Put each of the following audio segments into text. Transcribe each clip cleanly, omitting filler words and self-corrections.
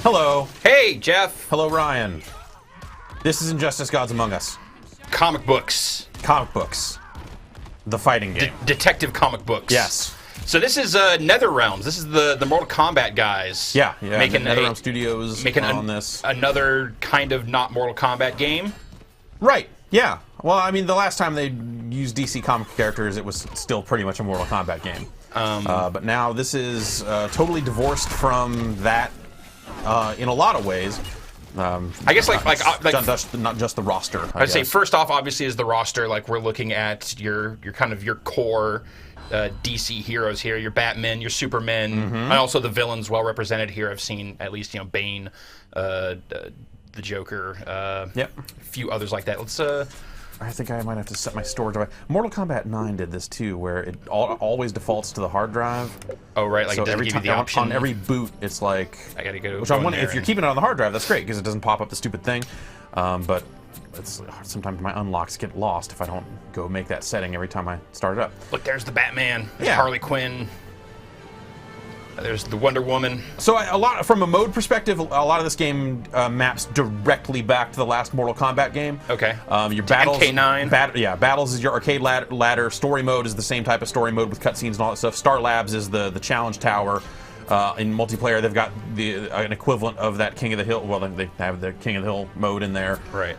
Hello. Hey, Jeff. Hello, Ryan. This is Injustice Gods Among Us. Comic books. Comic books. The fighting game. Detective comic books. Yes. So this is NetherRealms. This is the Mortal Kombat guys. Yeah. Making NetherRealm Studios making on this. Another kind of not Mortal Kombat game. Right. Yeah. Well, I mean, the last time they used DC comic characters, it was still pretty much a Mortal Kombat game. But now this is totally divorced from that in a lot of ways. I guess not just the roster. I'd say first off, obviously, is the roster. Like we're looking at your kind of your core DC heroes here. Your Batman, your Superman, and also the villains well represented here. I've seen at least Bane, the Joker, a few others like that. Let's. I think I might have to set my storage away. Mortal Kombat 9 did this too, where it always defaults to the hard drive. Oh right, like so it doesn't every give you time the option. on every boot, it's like I gotta go. Which I'm wondering if you're keeping it on the hard drive, that's great because it doesn't pop up the stupid thing. But sometimes my unlocks get lost if I don't go make that setting every time I start it up. Look, there's the Batman. There's Harley Quinn. There's the Wonder Woman. So from a mode perspective, a lot of this game maps directly back to the last Mortal Kombat game. Okay. Your battles, MK9. Battles is your arcade ladder. Story mode is the same type of story mode with cutscenes and all that stuff. Star Labs is the challenge tower. In multiplayer, they've got an equivalent of that King of the Hill. Well, they have the King of the Hill mode in there. Right.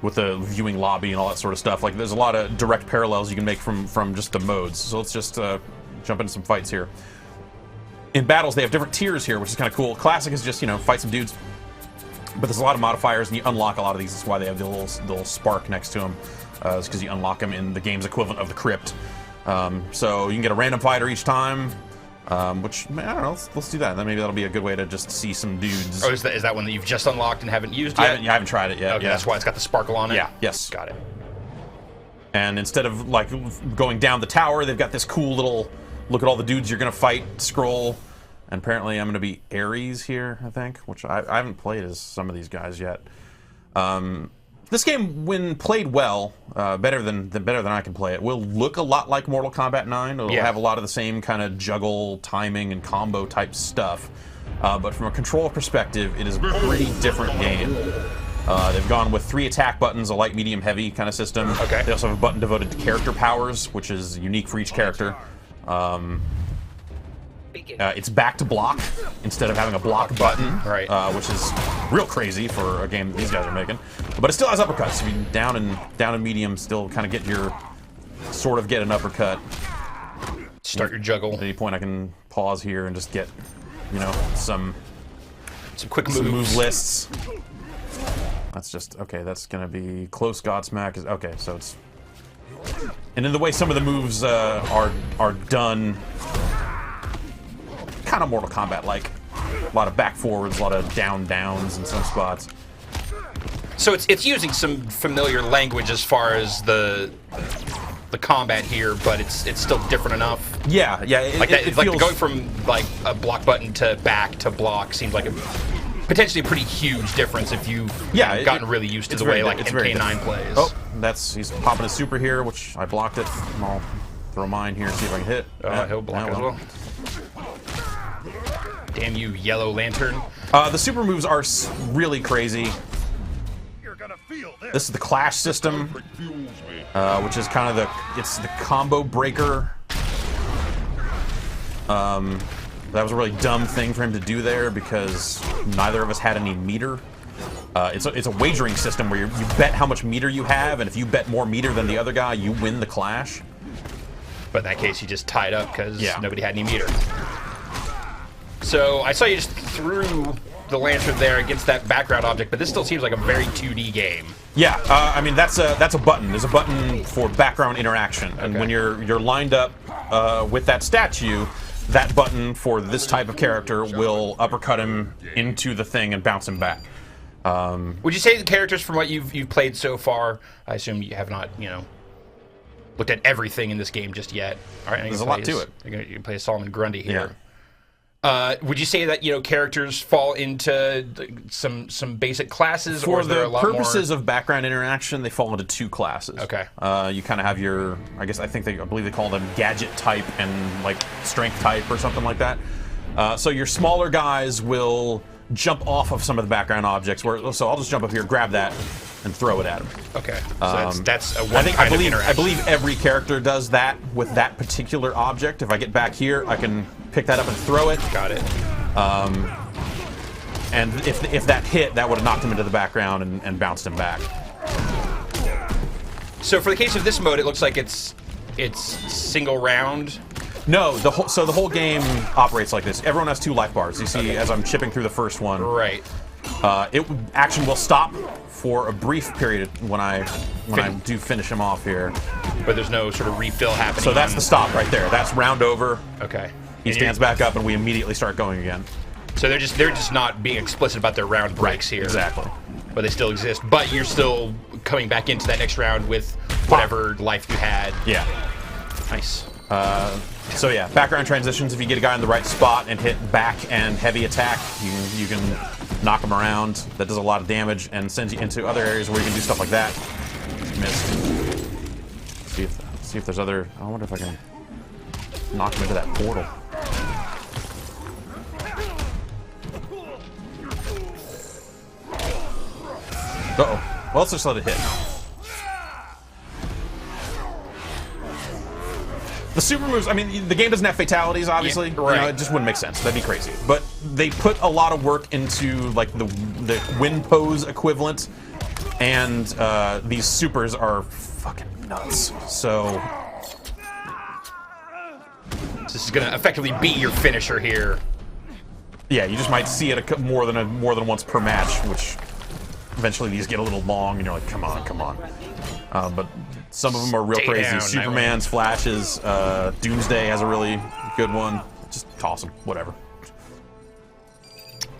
With the viewing lobby and all that sort of stuff. Like, there's a lot of direct parallels you can make from just the modes. So let's just jump into some fights here. In battles, they have different tiers here, which is kind of cool. Classic is just, fight some dudes. But there's a lot of modifiers, and you unlock a lot of these. That's why they have the little spark next to them. It's because you unlock them in the game's equivalent of the crypt. So you can get a random fighter each time, which, I don't know, let's do that. Then maybe that'll be a good way to just see some dudes. Oh, is that one that you've just unlocked and haven't used yet? I haven't tried it yet. Okay, that's why it's got the sparkle on it? Yeah, yes. Got it. And instead of, going down the tower, they've got this cool little... Look at all the dudes you're going to fight, scroll, and apparently I'm going to be Ares here, I think, which I haven't played as some of these guys yet. This game, when played well, better than I can play it, will look a lot like Mortal Kombat 9. It'll have a lot of the same kind of juggle, timing, and combo type stuff. But from a control perspective, it is a pretty different game. They've gone with 3 attack buttons, a light, medium, heavy kind of system. Okay. They also have a button devoted to character powers, which is unique for each character. It's back to block instead of having a block button, right? Which is real crazy for a game that these guys are making. But it still has uppercuts. I mean, down and medium still kind of get an uppercut. Start your juggle. At any point, I can pause here and just get, some quick moves. Move lists. That's just okay. That's gonna be close. Godsmack is okay. So it's. And in the way some of the moves are done, kind of Mortal Kombat-like. A lot of back forwards, a lot of downs in some spots. So it's using some familiar language as far as the combat here, but it's still different enough. Yeah. It feels... going from a block button to back to block seems like a potentially a pretty huge difference if you've gotten really used to the way MK9 plays. Oh, he's popping a super here, which I blocked it. I'll throw mine here, see if I can hit. He'll block as well. Damn you, Yellow Lantern. The super moves are really crazy. This is the Clash system, which is kind of the combo breaker. That was a really dumb thing for him to do there because neither of us had any meter. It's a wagering system where you bet how much meter you have, and if you bet more meter than the other guy, you win the clash. But in that case, you just tied up because nobody had any meter. So I saw you just threw the lantern there against that background object, but this still seems like a very 2D game. Yeah, I mean that's a button. There's a button for background interaction, and when you're lined up with that statue, that button for this type of character will uppercut him into the thing and bounce him back. Would you say the characters from what you've played so far? I assume you have not, looked at everything in this game just yet. All right, there's a lot to it. You can play Solomon Grundy here. Yeah. Would you say that characters fall into some basic classes, or is there a lot more? For the purposes of background interaction, they fall into 2 classes. Okay. You kind of have your, I believe they call them gadget type and strength type or something like that. So your smaller guys will jump off of some of the background objects. So I'll just jump up here, grab that, and throw it at him. Okay. So that's a one kind of interaction. I believe every character does that with that particular object. If I get back here, I can pick that up and throw it. Got it. And if that hit, that would have knocked him into the background and bounced him back. So for the case of this mode, it looks like it's single round. No, the whole game operates like this. Everyone has 2 life bars. You see, as I'm chipping through the first one, Right. Action will stop for a brief period when I do finish him off here. But there's no sort of refill happening. So that's the stop right there. That's round over. Okay. He stands back up, and we immediately start going again. So they're just not being explicit about their round breaks here. Exactly. But they still exist. But you're still coming back into that next round with whatever life you had. Yeah. Nice. So yeah, background transitions. If you get a guy in the right spot and hit back and heavy attack, you can knock him around. That does a lot of damage and sends you into other areas where you can do stuff like that. Missed. See if there's other. I wonder if I can knock him into that portal. Uh-oh. Well, let's just let it hit. The super moves, I mean, the game doesn't have fatalities, obviously. Yeah, right. You know, it just wouldn't make sense. That'd be crazy. But they put a lot of work into, like, the wind pose equivalent, and these supers are fucking nuts. So this is going to effectively be your finisher here. yeah, you just might see it more than once per match, which eventually these get a little long, and you're like, come on. But some of them are real Stay crazy. down, Superman's flashes, Doomsday has a really good one. Just toss them, whatever.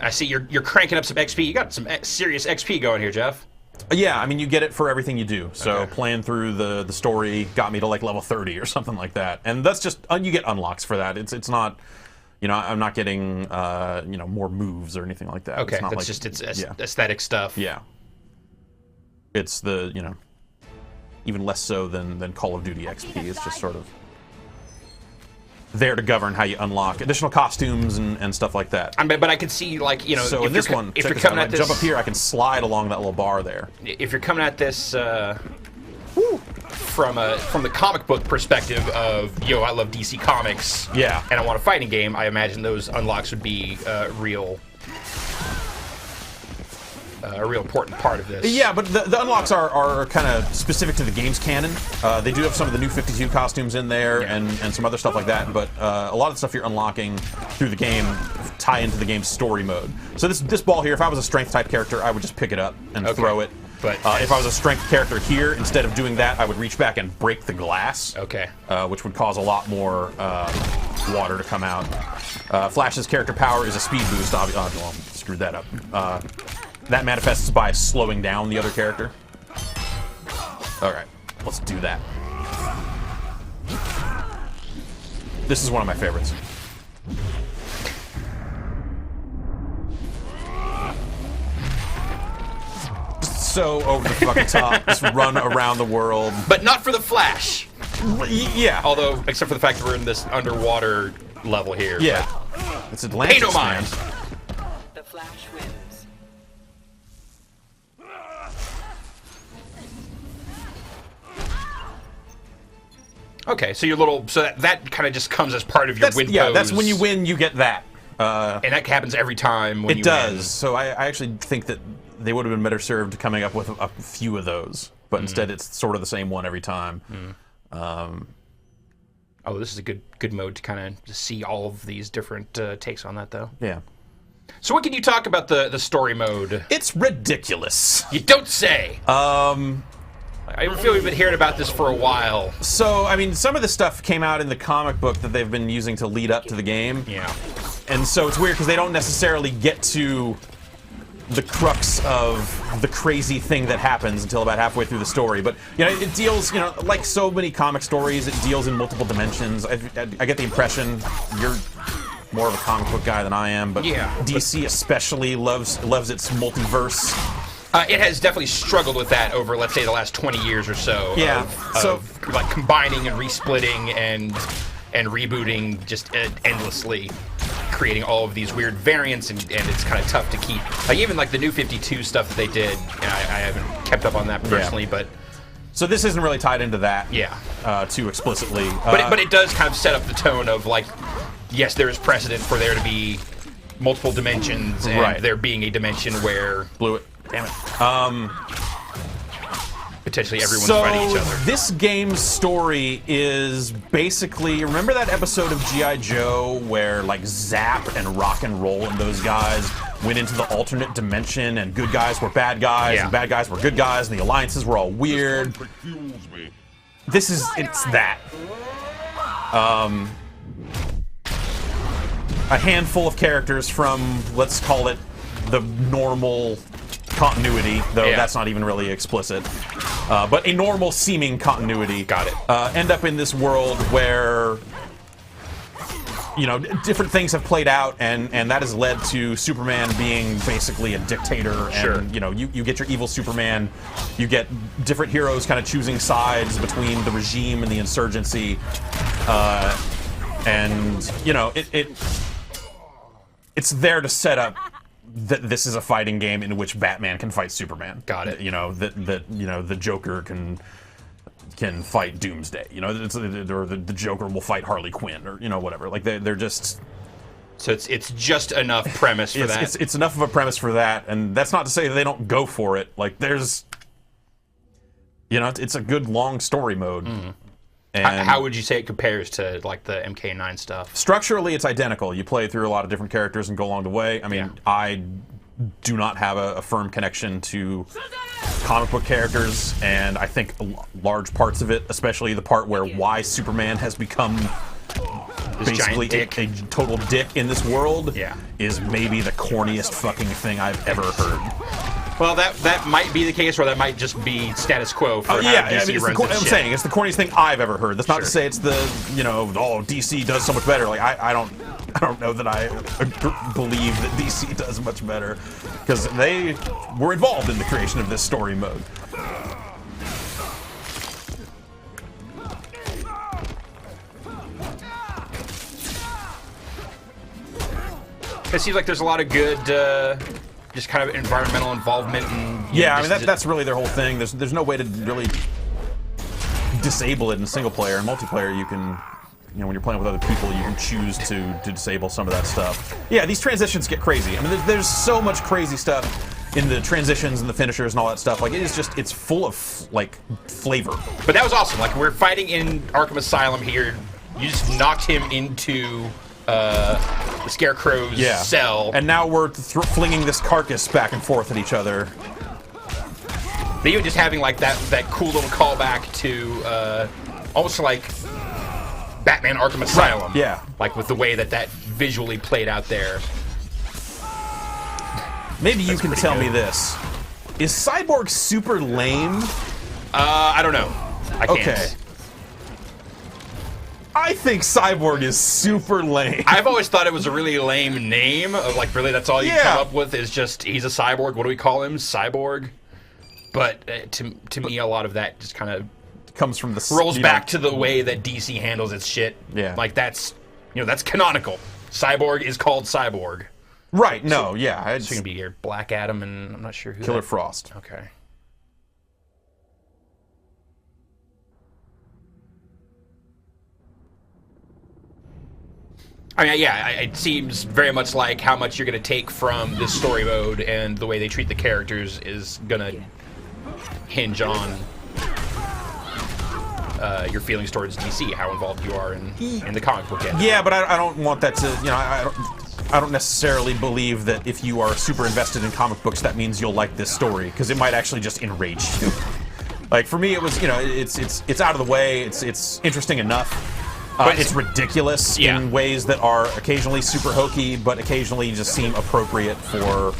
I see you're cranking up some XP. You got some serious XP going here, Jeff. Yeah, I mean, you get it for everything you do. So Okay. playing through the story got me to like level 30 or something like that. And that's just, you get unlocks for that. It's not, you know, I'm not getting, more moves or anything like that. Okay, It's not that's like, just it's yeah. aesthetic stuff. Yeah. It's the, even less so than Call of Duty XP. It's just sort of there to govern how you unlock additional costumes and stuff like that. But I could see, like, So in this one, if check you're this out. coming When at I this, jump up here, I can slide along that little bar there. if you're coming at this from the comic book perspective of, I love DC Comics, Yeah. and I want a fighting game, I imagine those unlocks would be a real important part of this. Yeah, but the unlocks are kind of specific to the game's canon. They do have some of the new 52 costumes in there and some other stuff like that, but a lot of the stuff you're unlocking through the game tie into the game's story mode. So this ball here, if I was a strength type character, I would just pick it up and throw it. But if I was a strength character here, instead of doing that, I would reach back and break the glass. Okay. Which would cause a lot more water to come out. Flash's character power is a speed boost. Well, screwed that up. That manifests by slowing down the other character. Alright, let's do that. This is one of my favorites. Just so over the fucking top. Just run around the world. But not for the Flash. Yeah. Although, except for the fact that we're in this underwater level here. Yeah. It's Atlantis, Pay no mind. man. The Flash wins. Okay, so your little that kind of just comes as part of your win pose. That's when you win, you get that. And that happens every time when It you does. win. So I actually think that they would have been better served coming up with a few of those, but instead it's sort of the same one every time. Oh, this is a good mode to kind of see all of these different takes on that, though. Yeah. So what can you talk about the story mode? It's ridiculous. You don't say! I feel we've been hearing about this for a while. So, I mean, some of the stuff came out in the comic book that they've been using to lead up to the game. Yeah. And so it's weird because they don't necessarily get to the crux of the crazy thing that happens until about halfway through the story. But, it deals, like so many comic stories, it deals in multiple dimensions. I get the impression you're more of a comic book guy than I am, but Yeah, DC especially loves its multiverse. It has definitely struggled with that over, let's say, the last 20 years or so. Yeah, Of like combining and resplitting and rebooting just endlessly, creating all of these weird variants, and it's kind of tough to keep. Like even like the new 52 stuff that they did, and I haven't kept up on that personally, but. So this isn't really tied into that, too explicitly. But it does kind of set up the tone of like, yes, there is precedent for there to be multiple dimensions, and there being a dimension where blew it. Damn it. Potentially everyone's fighting each other. This game's story is basically, remember that episode of G.I. Joe where like Zap and Rock and Roll and those guys went into the alternate dimension and good guys were bad guys and bad guys were good guys and the alliances were all weird? It's that. A handful of characters from, let's call it, the normal continuity, though that's not even really explicit, but a normal seeming continuity. Got it. End up in this world where, you know, different things have played out, and that has led to Superman being basically a dictator. And you know, you get your evil Superman, you get different heroes kind of choosing sides between the regime and the insurgency, and you know, it's there to set up that this is a fighting game in which Batman can fight Superman. Got it. You know, that you know, the Joker can fight Doomsday. You know, or the Joker will fight Harley Quinn, or you know, whatever. Like they're just. So it's just enough premise for that. It's enough of a premise for that, and that's not to say that they don't go for it. Like there's, you know, it's a good long story mode. And how would you say it compares to like the MK9 stuff? Structurally, it's identical. You play through a lot of different characters and go along the way. I mean, I do not have a firm connection to comic book characters, and I think large parts of it, especially the part where why Superman has become basically a total dick in this world, is maybe the corniest fucking thing I've ever heard. Well, that might be the case, or that might just be status quo for how DC runs its shit. saying it's the corniest thing I've ever heard. That's not to say it's the, you know, DC does so much better. Like I don't know that I believe that DC does much better, because they were involved in the creation of this story mode. It seems like there's a lot of good. Just kind of environmental involvement. And, I mean that's really their whole thing. There's no way to really disable it in single player. In multiplayer, you can, you know, when you're playing with other people, you can choose to disable some of that stuff. Yeah, these transitions get crazy. I mean, there's so much crazy stuff in the transitions and the finishers and all that stuff. Like it's full of like flavor. But that was awesome. Like we're fighting in Arkham Asylum here. You just knocked him into the Scarecrow's cell. And now we're flinging this carcass back and forth at each other. But even just having like that cool little callback to almost like Batman Arkham Asylum. Right. Yeah. Like with the way that visually played out there. Maybe you can tell me this. Is Cyborg super lame? I don't know. I can't. Okay. I think Cyborg is super lame. I've always thought it was a really lame name. Of like, really, that's all you come up with is just he's a cyborg. What do we call him? Cyborg. But to me, a lot of that just kind of comes from the rolls back to the way that DC handles its shit. Yeah, like that's canonical. Cyborg is called Cyborg. Right. No. Yeah. It's going to be your Black Adam, and I'm not sure who. Killer Frost. Okay. I mean, it seems very much like how much you're going to take from this story mode and the way they treat the characters is going to hinge on your feelings towards DC, how involved you are in the comic book end. Yeah, but I don't want that to, you know, I don't necessarily believe that if you are super invested in comic books, that means you'll like this story, because it might actually just enrage you. Like, for me, it was, you know, it's out of the way, it's interesting enough. But it's ridiculous in ways that are occasionally super hokey, but occasionally just seem appropriate for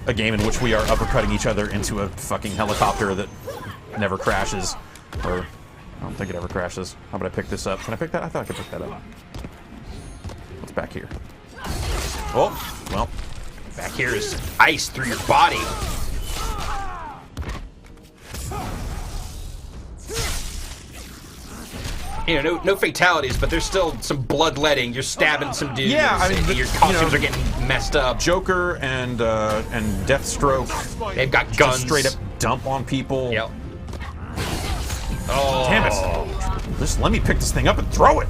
a game in which we are uppercutting each other into a fucking helicopter that never crashes. Or, I don't think it ever crashes. How about I pick this up? Can I pick that? I thought I could pick that up. What's back here? Oh, well. Back here is ice through your body. You know, no fatalities, but there's still some bloodletting. You're stabbing some dudes. Yeah, I mean, your costumes are getting messed up. Joker and Deathstroke. They've got guns. Just straight up dump on people. Yep. Oh. Damn it. Just let me pick this thing up and throw it.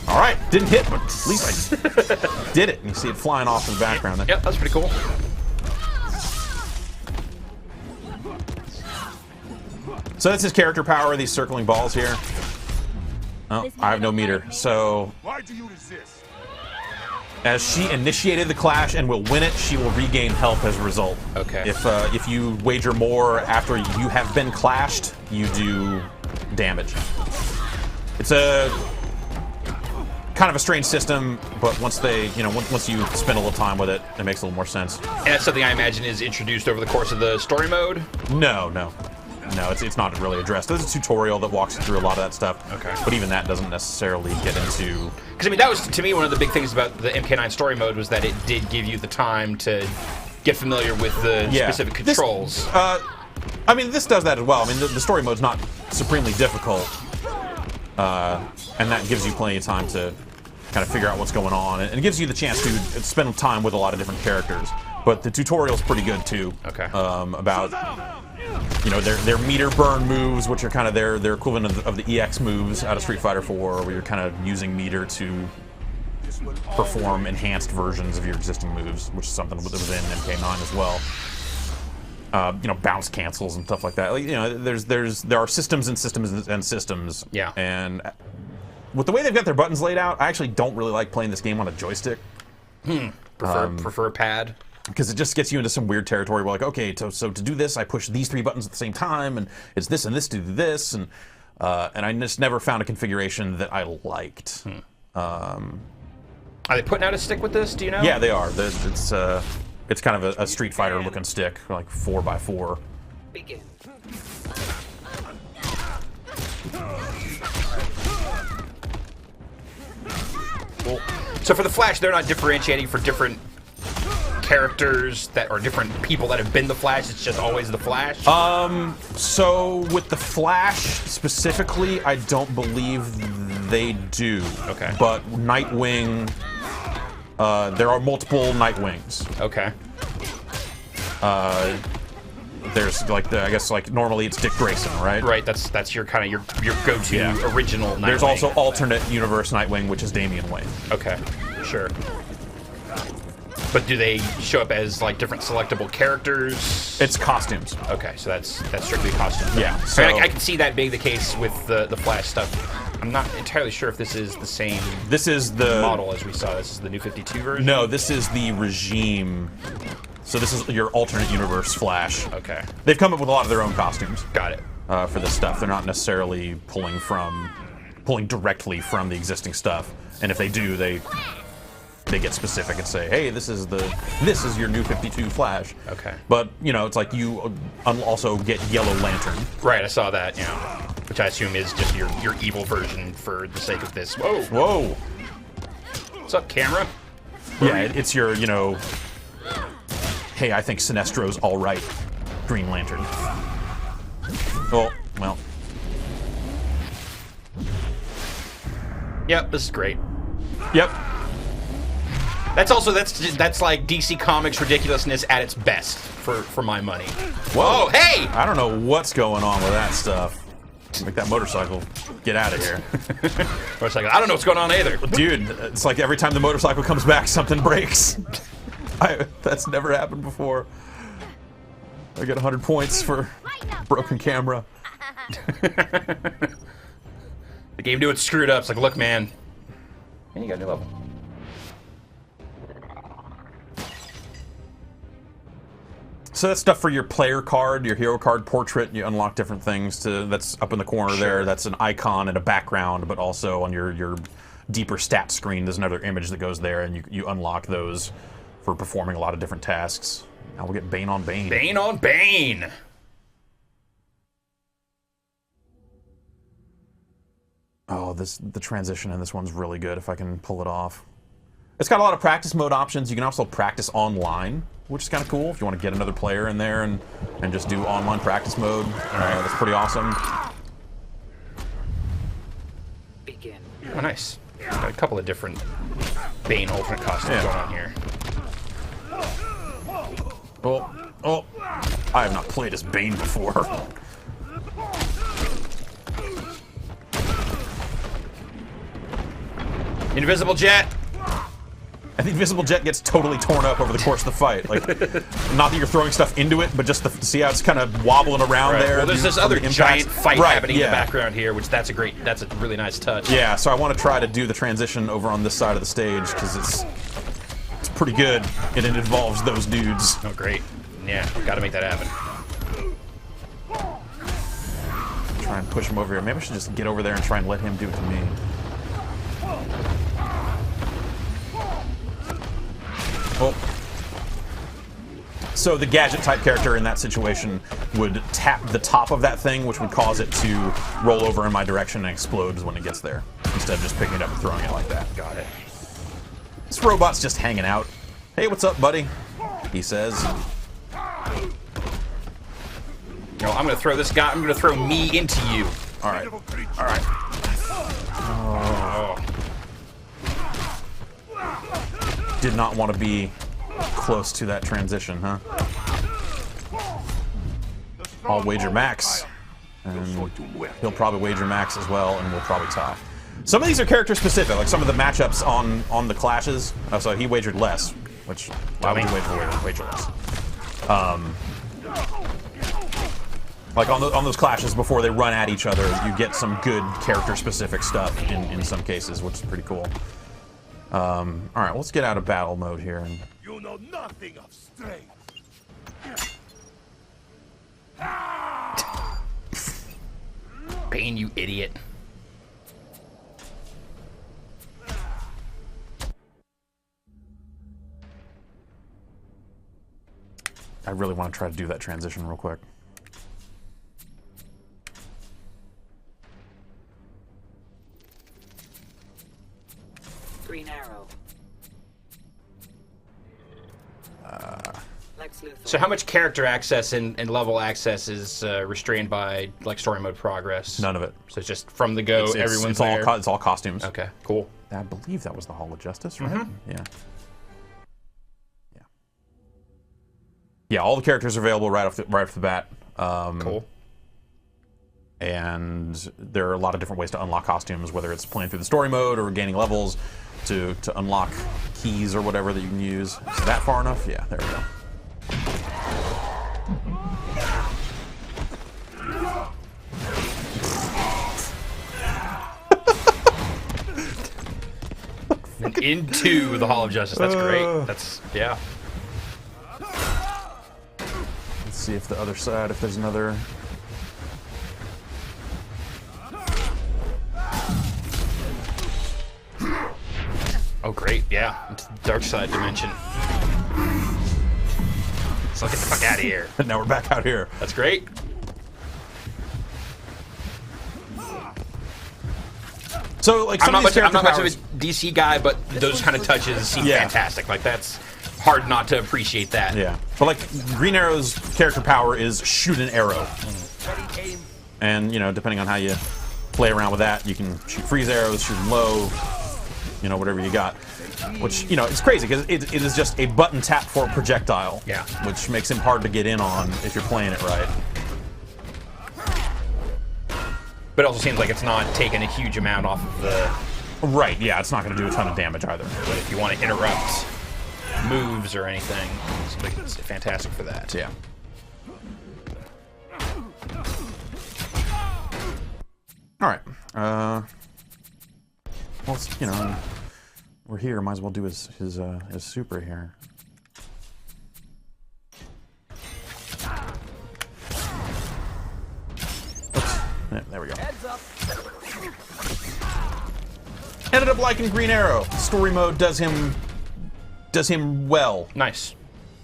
All right, didn't hit, but at least I did it. And you see it flying off in the background there. Yep, that's pretty cool. So that's his character power, these circling balls here. Oh, I have no meter. So Why do you resist? as she initiated the clash and will win it, she will regain health as a result. Okay. If you wager more after you have been clashed, you do damage. It's a kind of a strange system, but once they, once you spend a little time with it, it makes a little more sense. And that's something I imagine is introduced over the course of the story mode? No, it's not really addressed. There's a tutorial that walks you through a lot of that stuff. Okay. But even that doesn't necessarily get into... Because, I mean, that was, to me, one of the big things about the MK9 story mode was that it did give you the time to get familiar with the specific controls. This does that as well. I mean, the story mode's not supremely difficult. And that gives you plenty of time to kind of figure out what's going on. And it gives you the chance to spend time with a lot of different characters. But the tutorial's pretty good, too. Okay. About... their meter burn moves, which are kind of their equivalent of the EX moves out of Street Fighter 4, where you're kind of using meter to perform enhanced versions of your existing moves, which is something that was in MK9 as well. Bounce cancels and stuff like that. There are systems and systems and systems. Yeah. And with the way they've got their buttons laid out, I actually don't really like playing this game on a joystick. Prefer a pad? Because it just gets you into some weird territory where, like, okay, so to do this, I push these 3 buttons at the same time, and it's this and this to do this, and I just never found a configuration that I liked. Are they putting out a stick with this? Do you know? Yeah, they are. It's kind of a Street Fighter looking stick, like 4x4. Begin. Cool. So for the Flash, they're not differentiating for different characters that are different people that have been the Flash. It's just always the Flash. So with the Flash specifically, I don't believe they do. Okay. But Nightwing, there are multiple Nightwings. Okay. There's I guess normally it's Dick Grayson, right? Right. That's your kind of your go-to original Nightwing. There's also alternate universe Nightwing, which is Damian Wayne. Okay. Sure. But do they show up as different selectable characters? It's costumes. Okay, so that's strictly costumes. Yeah. So I can see that being the case with the Flash stuff. I'm not entirely sure if this is the same. This is the model as we saw. This is the new 52 version. No, this is the regime. So this is your alternate universe Flash. Okay. They've come up with a lot of their own costumes. Got it. For this stuff, they're not necessarily pulling directly from the existing stuff. And if they do, they get specific and say, hey, this is your new 52 Flash. Okay. But, it's like you also get Yellow Lantern. Right, I saw that, which I assume is just your evil version for the sake of this. Whoa. Whoa. What's up, camera? Yeah, it's your, hey, I think Sinestro's all right, Green Lantern. Oh, well. Yep, this is great. Yep. That's like DC Comics ridiculousness at its best for my money. Whoa, hey! I don't know what's going on with that stuff. Make that motorcycle get out of here. Motorcycle. I don't know what's going on either. Dude, it's like every time the motorcycle comes back, something breaks. That's never happened before. I get 100 points for broken camera. The game doing screwed up. It's like, look, man. And you got a new level. So that's stuff for your player card, your hero card portrait. You unlock different things. That's up in the corner there. That's an icon and a background, but also on your deeper stat screen, there's another image that goes there, and you unlock those for performing a lot of different tasks. Now we'll get Bane on Bane. Bane on Bane! Oh, the transition in this one's really good if I can pull it off. It's got a lot of practice mode options. You can also practice online, which is kind of cool if you want to get another player in there and just do online practice mode. That's pretty awesome. begin. Oh, nice. Got a couple of different Bane alternate costumes going on here. Oh, I have not played as Bane before. Invisible Jet. I think Invisible Jet gets totally torn up over the course of the fight. Like, not that you're throwing stuff into it, but just to see how it's kind of wobbling around there. Well, there's this other giant fight happening in the background here, which that's a really nice touch. Yeah, so I want to try to do the transition over on this side of the stage because it's pretty good and it involves those dudes. Oh, great. Yeah, got to make that happen. Try and push him over here. Maybe I should just get over there and try and let him do it to me. Oh. So the gadget type character in that situation would tap the top of that thing, which would cause it to roll over in my direction and explode when it gets there, instead of just picking it up and throwing it like that. Got it. This robot's just hanging out. Hey, what's up, buddy? He says. No, I'm gonna throw this guy. I'm gonna throw me into you. All right. All right. Oh. Did not want to be close to that transition, huh? I'll wager max. And he'll probably wager max as well, and we'll probably tie. Some of these are character specific, like some of the matchups on the clashes. Oh, so he wagered less, which why would you wager less? Like on those clashes before they run at each other, you get some good character specific stuff in some cases, which is pretty cool. All right, let's get out of battle mode here. And You know nothing of strength. Bane, you idiot. I really want to try to do that transition real quick. Green Arrow. Lex Luthor. So how much character access and level access is restrained by like story mode progress? None of it. So it's just from the go, everyone's there. It's all costumes. Okay, cool. I believe that was the Hall of Justice, right? Mm-hmm. Yeah. Yeah. Yeah, all the characters are available right off the bat. Cool. And there are a lot of different ways to unlock costumes, whether it's playing through the story mode or gaining levels to unlock keys or whatever that you can use. Is that far enough? Yeah, there we go. And into the Hall of Justice. That's great. That's, yeah. Let's see if the other side, if there's another... Oh, great. Yeah. It's the dark side dimension. So get the fuck out of here. And now we're back out here. That's great. So, like, I'm not much of a powers... DC guy, but those kind of touches seem fantastic. Like, that's hard not to appreciate that. Yeah. But, like, Green Arrow's character power is shoot an arrow. And, you know, depending on how you play around with that, you can shoot freeze arrows, shoot them low, you know, whatever you got. Which, you know, it's crazy because it is just a button tap for a projectile. Yeah. Which makes him hard to get in on if you're playing it right. But it also seems like it's not taking a huge amount off of the... Right, yeah, it's not going to do a ton of damage either. But if you want to interrupt moves or anything, it seems like it's fantastic for that. Yeah. All right. Well, you know, we're here. Might as well do his super here. Oops. Yeah, there we go. Ended up liking Green Arrow. Story mode does him well. Nice.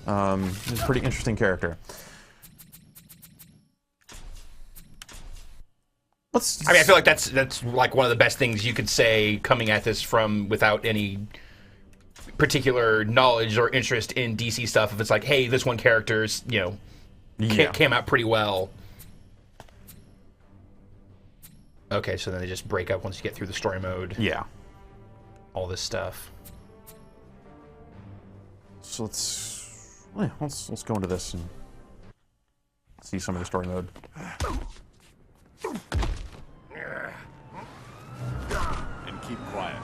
He's a pretty interesting character. I mean, I feel like that's like one of the best things you could say coming at this from without any particular knowledge or interest in DC stuff. If it's like, hey, this one character's, you know, came out pretty well. Okay, so then they just break up once you get through the story mode. Yeah. All this stuff. So let's go into this and see some of the story mode. And keep quiet.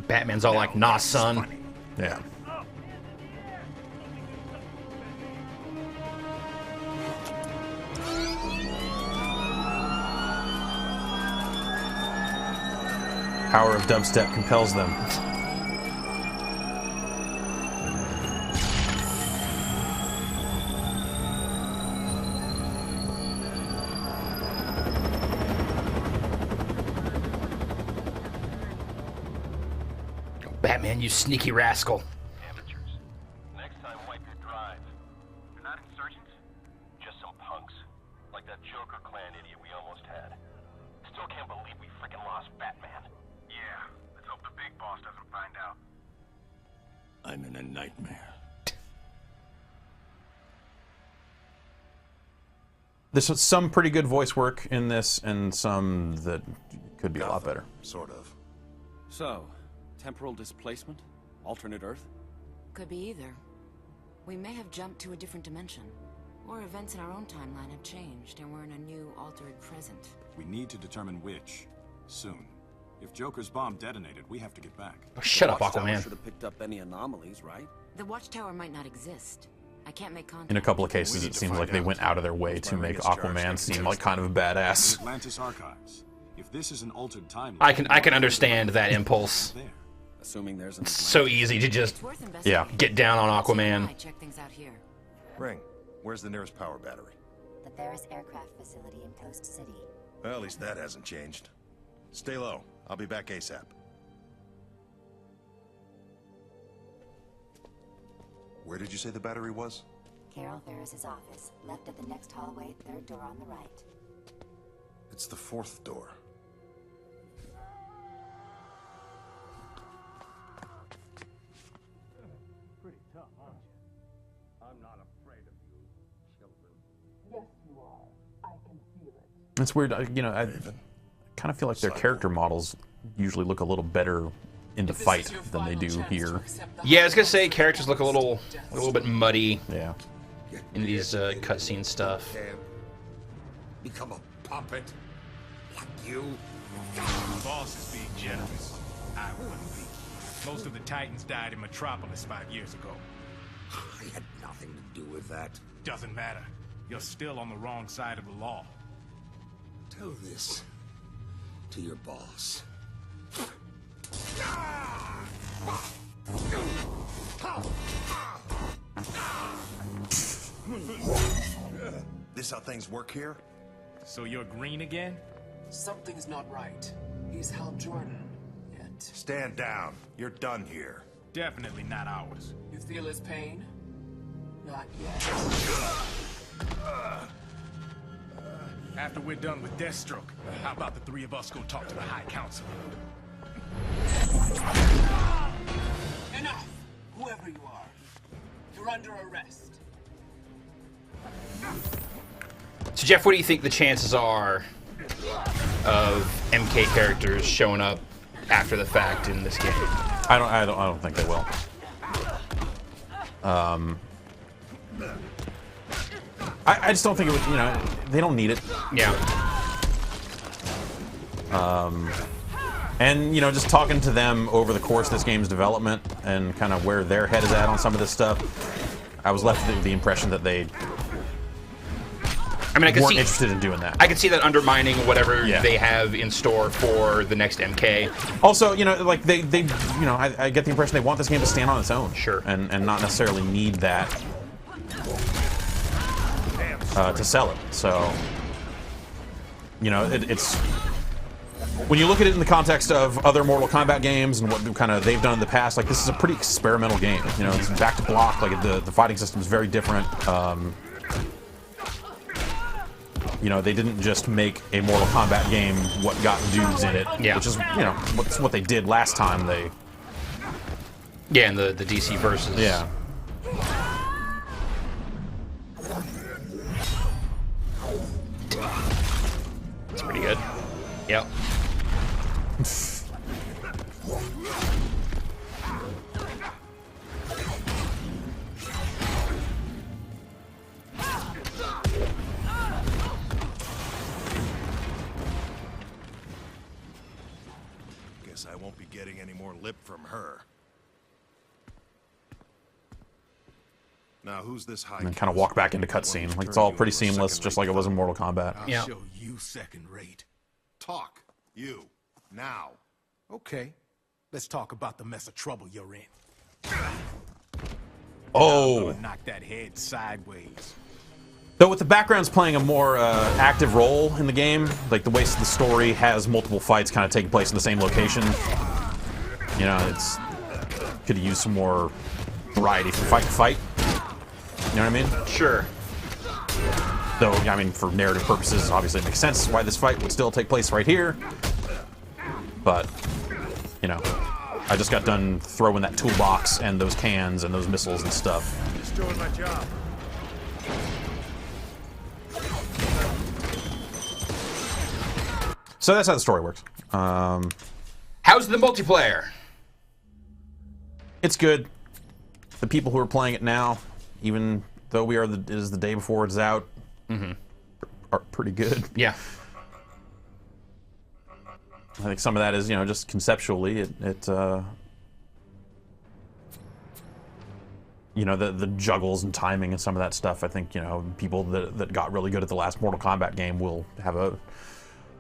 Batman's all like, nah, son. Yeah. Power of dubstep compels them. Batman, you sneaky rascal. Amateurs. Next time, wipe your drive. You're not insurgents, just some punks. Like that Joker clan idiot we almost had. Still can't believe we freaking lost Batman. Yeah, let's hope the big boss doesn't find out. I'm in a nightmare. There's some pretty good voice work in this, and some that could be a lot better. Sort of. So, temporal displacement? Alternate Earth? Could be either. We may have jumped to a different dimension. Or events in our own timeline have changed, and we're in a new, altered present. We need to determine which. Soon. If Joker's bomb detonated, we have to get back. Oh, shut up, Watchtower Aquaman. should have picked up any anomalies, right? The Watchtower might not exist. I can't make contact. In a couple of We cases, need it to seems find like they out. went out of their way Once to my ring make is charged, I Aquaman can seem test like it. kind of a The badass. Atlantis Archives. If this is an altered timeline, I can understand that impulse. there. Assuming there's an So easy to just It's worth investigating. get down on Let's see if Aquaman. I check things out here. Ring, where's the nearest power battery? The Barris Aircraft Facility in Coast City. Well, at least that hasn't changed. Stay low. I'll be back ASAP. Where did you say the battery was? Carol Ferris's office, left at the next hallway, third door on the right. It's the fourth door. Pretty tough, aren't you? I'm not afraid of you, children. Yes, you are. I can feel it. It's weird, I kind of feel like their character models usually look a little better in the fight than they do here. Yeah, I was gonna say characters look a little bit muddy Yeah. in these cutscene stuff. Become a puppet? Like you? The boss is being generous. I wouldn't be. Most of the Titans died in Metropolis 5 years ago. I had nothing to do with that. Doesn't matter. You're still on the wrong side of the law. Tell this to your boss. This how things work here? So you're green again? Something's not right. He's Hal Jordan. And Stand down. You're done here. Definitely not ours. you feel his pain? Not yet. After we're done with Deathstroke, how about the three of us go talk to the High Council? Enough! Whoever you are, you're under arrest. So Jeff, what do you think the chances are of MK characters showing up after the fact in this game? I don't think they will. I just don't think it would, they don't need it. Yeah. And, just talking to them over the course of this game's development and kind of where their head is at on some of this stuff, I was left with the impression that they I could weren't see interested in doing that. I could see that undermining whatever Yeah. they have in store for the next MK. Also, like they I get the impression they want this game to stand on its own. Sure. And not necessarily need that to sell it. So, it's when you look at it in the context of other Mortal Kombat games and what kind of they've done in the past, like this is a pretty experimental game. You know, it's back to block. Like the fighting system is very different. You know, they didn't just make a Mortal Kombat game what got dudes in it, which is, you know, what they did last time. They in the DC versus. Yeah. It's pretty good. Yep. Guess I won't be getting any more lip from her. Now, who's this high? And then kind of walk back into cutscene. Like, it's all pretty seamless, just like it was in Mortal Kombat. I'll show you second rate. Talk. You. Now. Okay. Let's talk about the mess of trouble you're in. Oh! I'm gonna knock that head sideways. Though with the backgrounds playing a more active role in the game, like the way the story has multiple fights kind of taking place in the same location, you know, it's could have used some more variety from fight to fight. You know what I mean? Sure. Though, I mean, for narrative purposes, obviously it makes sense why this fight would still take place right here. But, you know, I just got done throwing that toolbox and those cans and those missiles and stuff. Just doing my job. So that's how the story works. How's the multiplayer? It's good. The people who are playing it now, even though it is the day before it's out, are pretty good. Yeah. I think some of that is, you know, just conceptually, you know, the juggles and timing and some of that stuff. I think, you know, people that got really good at the last Mortal Kombat game will have a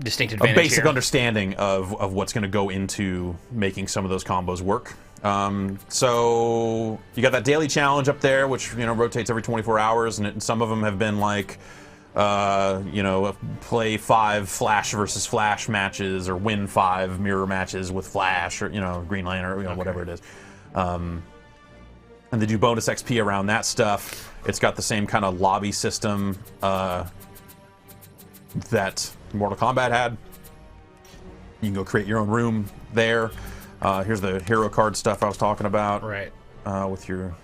distinct advantage, a basic here. understanding of what's going to go into making some of those combos work. So you got that daily challenge up there, which, you know, rotates every 24 hours, and some of them have been like, you know, play 5 Flash versus Flash matches, or win 5 mirror matches with Flash, or, you know, Green Lantern, or, you know, whatever it is. And they do bonus XP around that stuff. It's got the same kind of lobby system that Mortal Kombat had. You can go create your own room there. Here's the hero card stuff I was talking about. Right. With your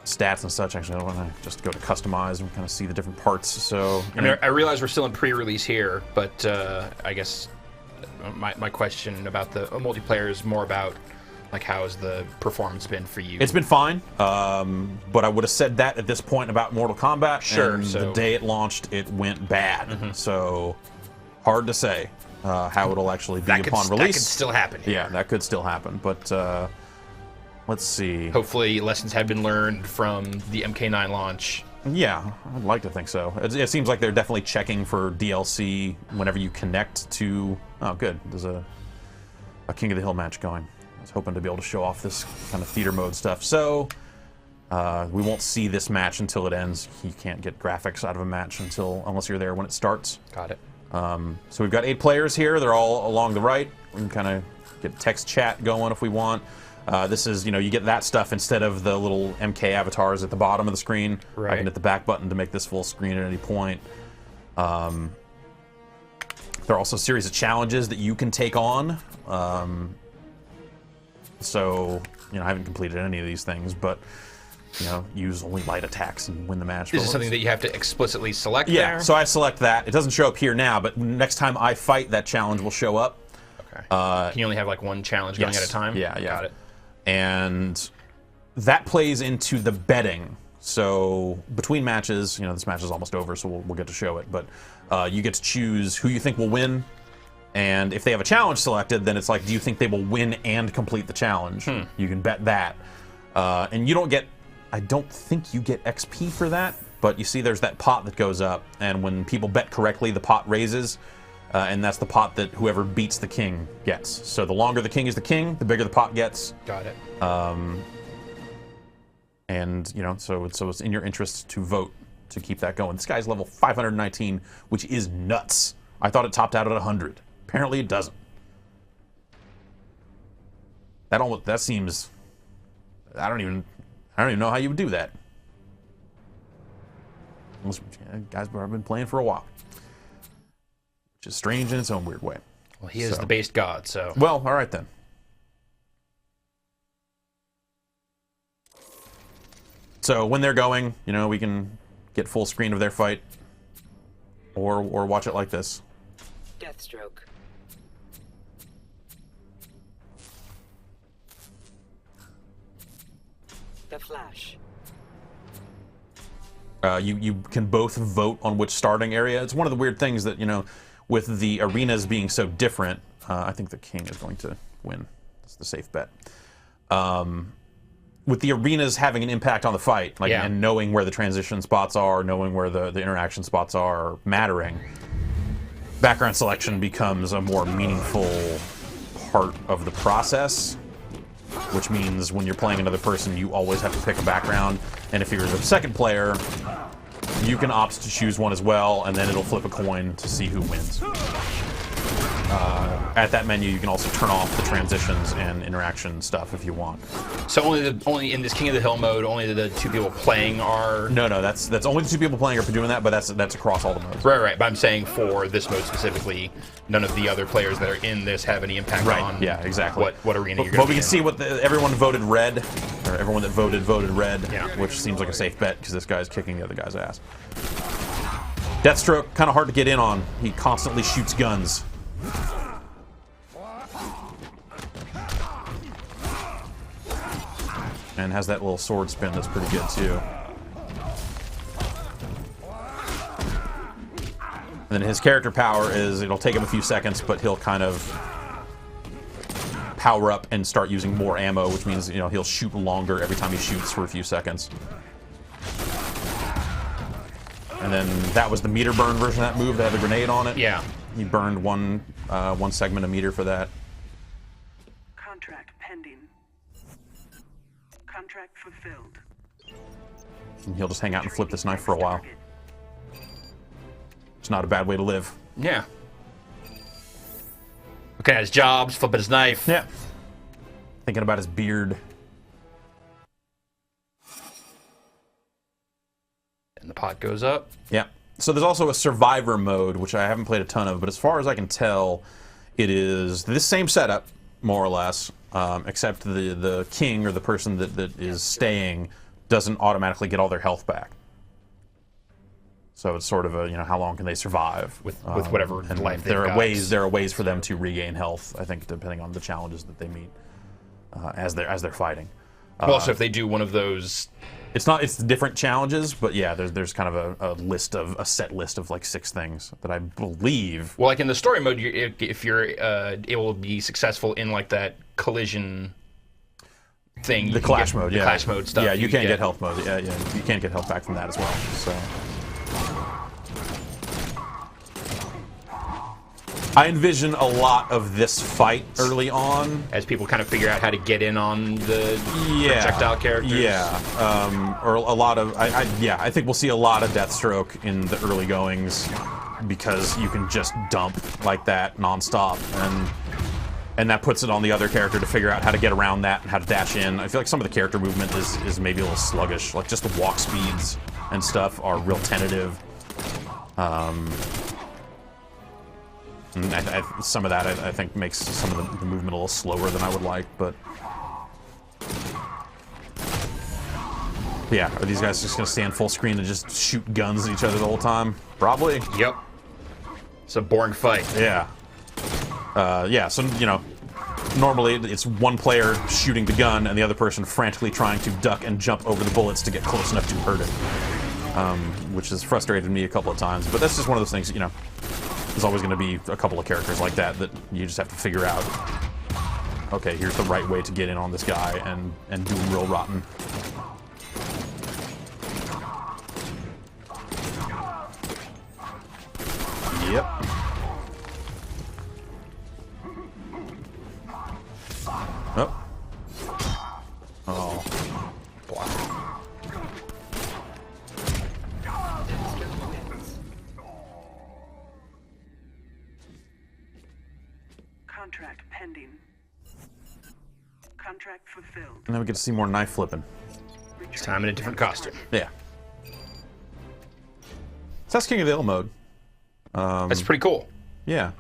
stats and such. Actually, I want to just go to customize and kind of see the different parts. So, I mean, I realize we're still in pre-release here, but I guess my question about the multiplayer is more about, like, how has the performance been for you? It's been fine, but I would have said that at this point about Mortal Kombat. Sure. And So the day it launched, it went bad. So hard to say how it'll actually be upon release. That could still happen. Yeah, that could still happen. But let's see. Hopefully, lessons have been learned from the MK9 launch. Yeah, I'd like to think so. It seems like they're definitely checking for DLC whenever you connect to. Oh, good. There's a King of the Hill match going. I was hoping to be able to show off this kind of theater mode stuff. So we won't see this match until it ends. You can't get graphics out of a match unless you're there when it starts. Got it. So we've got 8 players here. They're all along the right. We can kind of get text chat going if we want. This is, you know, you get that stuff instead of the little MK avatars at the bottom of the screen. Right. I can hit the back button to make this full screen at any point. There are also a series of challenges that you can take on. So, you know, I haven't completed any of these things, but, you know, use only light attacks and win the match. Is it something that you have to explicitly select Yeah, there? so I select that. It doesn't show up here now, but next time I fight, that challenge will show up. Okay. Can you only have, like, one challenge going at a time? Yeah, yeah. Got it. And that plays into the betting. So between matches, you know, this match is almost over, so we'll get to show it, but you get to choose who you think will win. And if they have a challenge selected, then it's like, do you think they will win and complete the challenge? You can bet that. And you don't get, I don't think you get XP for that, but you see there's that pot that goes up, and when people bet correctly, the pot raises, and that's the pot that whoever beats the king gets. So the longer the king is the king, the bigger the pot gets. Got it. And, you know, so it's in your interest to vote to keep that going. This guy's level 519, which is nuts I thought it topped out at 100. Apparently it doesn't. That seems... I don't even know how you would do that. Most guys have been playing for a while. Which is strange in its own weird way. Well, he is the base god, so... Well, all right then. So when they're going, you know, we can get full screen of their fight. Or watch it like this. Deathstroke. The Flash. You can both vote on which starting area. It's one of the weird things that, you know, with the arenas being so different, I think the king is going to win. That's the safe bet. With the arenas having an impact on the fight, like, and knowing where the transition spots are, knowing where the interaction spots are mattering, background selection becomes a more meaningful part of the process, which means when you're playing another person, you always have to pick a background, and if you're the second player, you can opt to choose one as well, and then it'll flip a coin to see who wins. At that menu, you can also turn off the transitions and interaction stuff if you want. So only in this King of the Hill mode, only the two people playing are... No, that's only the two people playing are doing that, but that's across all the modes. Right. But I'm saying for this mode specifically, none of the other players that are in this have any impact on exactly. what arena you're going to be in. But we can see what everyone voted red, or everyone that voted red, Yeah. which seems like a safe bet because this guy's kicking the other guy's ass. Deathstroke, kind of hard to get in on. He constantly shoots guns. And has that little sword spin that's pretty good too. And then his character power is, it'll take him a few seconds, but he'll kind of power up and start using more ammo, which means, you know, he'll shoot longer every time he shoots for a few seconds. And then that was the meter burn version of that move that had the grenade on it. Yeah. He burned one segment of meter for that. Contract pending. Contract fulfilled. And he'll just hang out and flip this knife for a while. It's not a bad way to live. Yeah. Looking at his jobs, flipping his knife. Yeah. Thinking about his beard. And the pot goes up. Yeah. So there's also a survivor mode, which I haven't played a ton of, but as far as I can tell, it is this same setup, more or less, except the king or the person that is staying doesn't automatically get all their health back. So it's sort of a, you know, how long can they survive with whatever and life there they've are got. ways for them to regain health, I think, depending on the challenges that they meet as they're fighting. Well, also if they do one of those, it's different challenges, but yeah, there's kind of a set list of like 6 things that I believe. Well, like in the story mode, if you're able to be successful in like that collision thing, The clash mode, yeah. Clash mode stuff. Yeah, you can't get health mode. Yeah, you can't get health back from that as well. So I envision a lot of this fight early on as people kind of figure out how to get in on the projectile characters. Yeah, or a lot of I think we'll see a lot of Deathstroke in the early goings because you can just dump like that nonstop, and that puts it on the other character to figure out how to get around that and how to dash in. I feel like some of the character movement is maybe a little sluggish, like just the walk speeds and stuff are real tentative. Some of that I think makes some of the movement a little slower than I would like, but yeah, are these guys just gonna stand full screen and just shoot guns at each other the whole time? Probably. Yep. It's a boring fight. Yeah. Yeah, so, you know, normally it's one player shooting the gun and the other person frantically trying to duck and jump over the bullets to get close enough to hurt it. Which has frustrated me a couple of times, but that's just one of those things, you know, there's always going to be a couple of characters like that you just have to figure out, okay, here's the right way to get in on this guy and do him real rotten. Yep. Oh. Oh. Contract fulfilled. And then we get to see more knife flipping. This time in a different costume. Yeah. So that's King of the Hill mode. That's pretty cool. Yeah.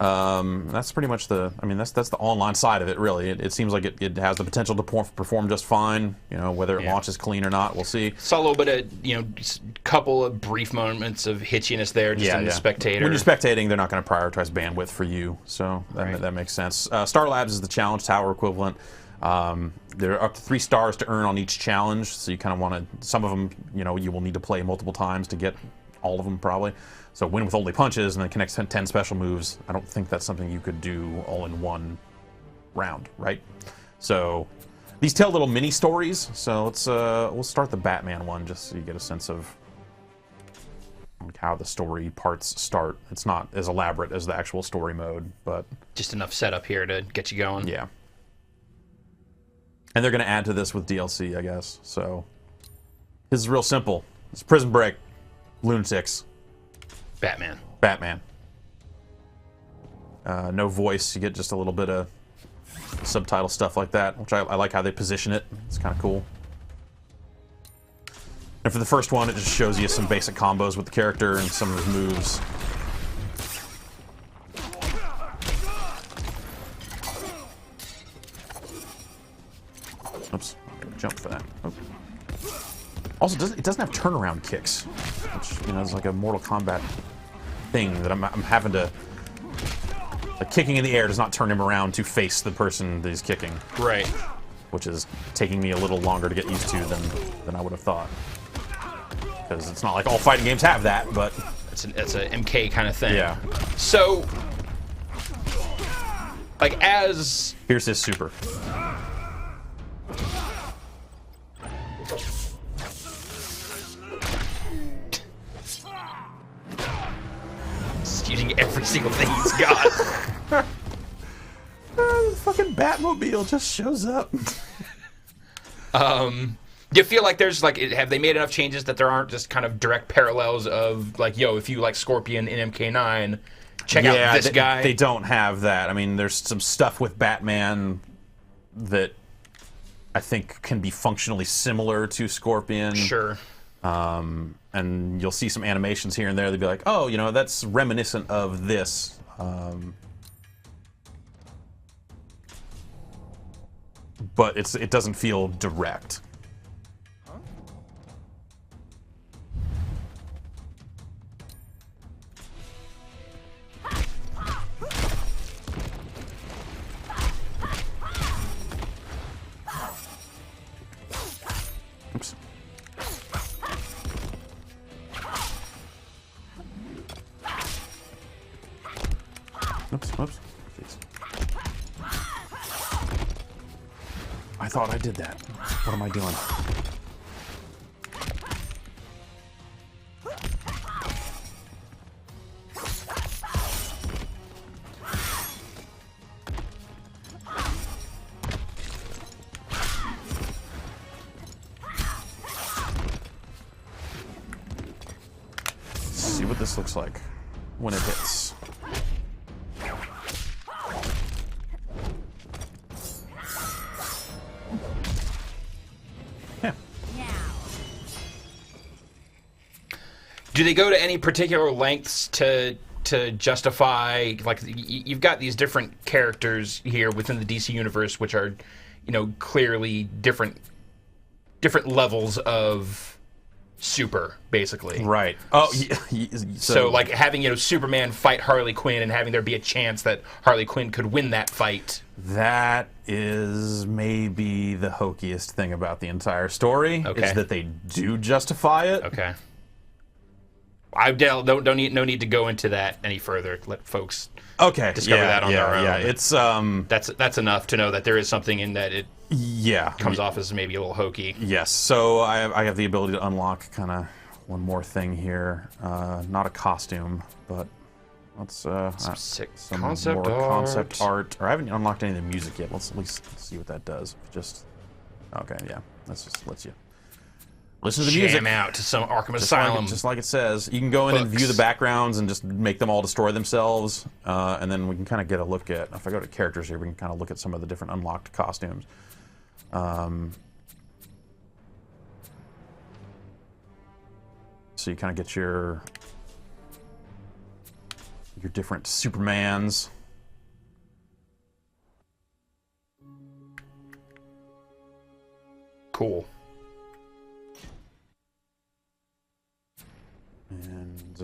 That's pretty much the. I mean, that's the online side of it. Really, it seems like it has the potential to perform just fine. You know, whether it launches clean or not, we'll see. Saw a little bit of just a couple of brief moments of hitchiness there, just in the spectator. When you're spectating, they're not going to prioritize bandwidth for you, so that makes sense. Star Labs is the challenge tower equivalent. There are up to 3 stars to earn on each challenge, so you kind of want to. Some of them, you will need to play multiple times to get all of them probably. So win with only punches and then connect 10 special moves. I don't think that's something you could do all in one round, right? So these tell little mini stories. So we'll start the Batman one just so you get a sense of like how the story parts start. It's not as elaborate as the actual story mode, but just enough setup here to get you going. Yeah. And they're going to add to this with DLC, I guess. So this is real simple. It's Prison Break, lunatics. Batman. No voice. You get just a little bit of subtitle stuff like that, which I like how they position it. It's kind of cool. And for the first one, it just shows you some basic combos with the character and some of his moves. Oops. Jump for that. Oh. Also, it doesn't have turnaround kicks, which is like a Mortal Kombat thing that I'm having to. Like, kicking in the air does not turn him around to face the person that he's kicking. Right. Which is taking me a little longer to get used to than I would have thought. Because it's not like all fighting games have that, but it's a MK kind of thing. Yeah. So, like here's his super. Using every single thing he's got. The fucking Batmobile just shows up. Do you feel like there's have they made enough changes that there aren't just kind of direct parallels of like, if you like Scorpion in MK9, check out this guy? They don't have that. I mean, there's some stuff with Batman that I think can be functionally similar to Scorpion. Sure. And you'll see some animations here and there. They'll be like, oh, that's reminiscent of this. But it doesn't feel direct. Oops. Oops. Jeez. I thought I did that. What am I doing? Let's see what this looks like when it hits. Do they go to any particular lengths to justify, like, you've got these different characters here within the DC universe, which are, clearly different levels of super, basically. Right. Oh, so like having Superman fight Harley Quinn and having there be a chance that Harley Quinn could win that fight. That is maybe the hokiest thing about the entire story. Okay. Is that they do justify it. Okay. I don't need to go into that any further. Let folks discover that on their own. Yeah, it's that's enough to know that there is something in that it comes off as maybe a little hokey. Yes. So I have the ability to unlock kind of one more thing here. Not a costume, but let's some sick some concept more art. concept art. Or I haven't unlocked any of the music yet. Let's at least see what that does. Just okay, yeah. That just lets you listen to the music. Jam out to some Arkham Just Asylum. just like it says. You can go in and view the backgrounds and just make them all destroy themselves. And then we can kind of get a look at, if I go to characters here, we can kind of look at some of the different unlocked costumes. So you kind of get your different Supermans. Cool. And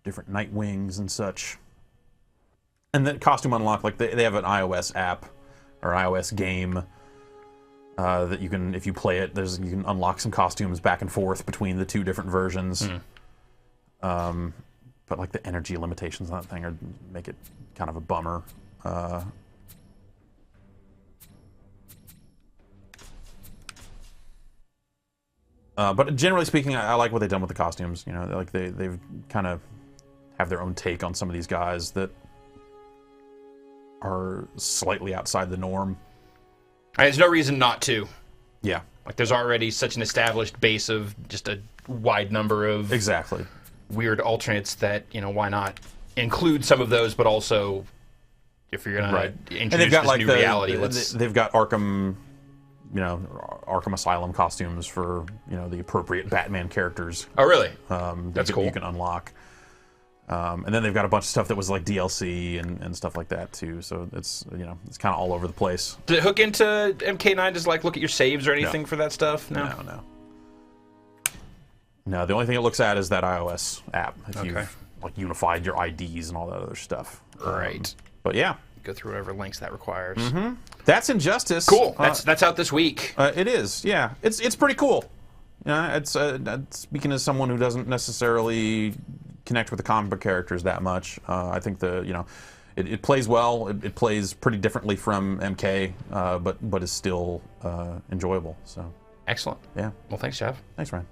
different Nightwings and such. And then costume unlock, like they have an iOS app or iOS game that you can, if you play it, you can unlock some costumes back and forth between the two different versions. But like the energy limitations on that thing make it kind of a bummer. But generally speaking, I like what they've done with the costumes. You know, like they've kind of have their own take on some of these guys that are slightly outside the norm. There's no reason not to. Yeah. Like, there's already such an established base of just a wide number of weird alternates that, you know, why not include some of those, but also, if you're going to introduce this new reality, they've got Arkham, you know, Arkham Asylum costumes for, you know, the appropriate Batman characters. Oh, really? That's cool. You can unlock. And then they've got a bunch of stuff that was like DLC and stuff like that too. So it's, you know, it's kind of all over the place. Did it hook into MK9? Does like look at your saves or anything for that stuff? No, the only thing it looks at is that iOS app. If you've like unified your IDs and all that other stuff. Right. But yeah. Go through whatever links that requires. That's Injustice. Cool. That's out this week. It is. Yeah. It's pretty cool. Yeah. It's speaking as someone who doesn't necessarily connect with the comic book characters that much. I think it plays well. It plays pretty differently from MK, but is still enjoyable. So excellent. Yeah. Well, thanks, Jeff. Thanks, Ryan.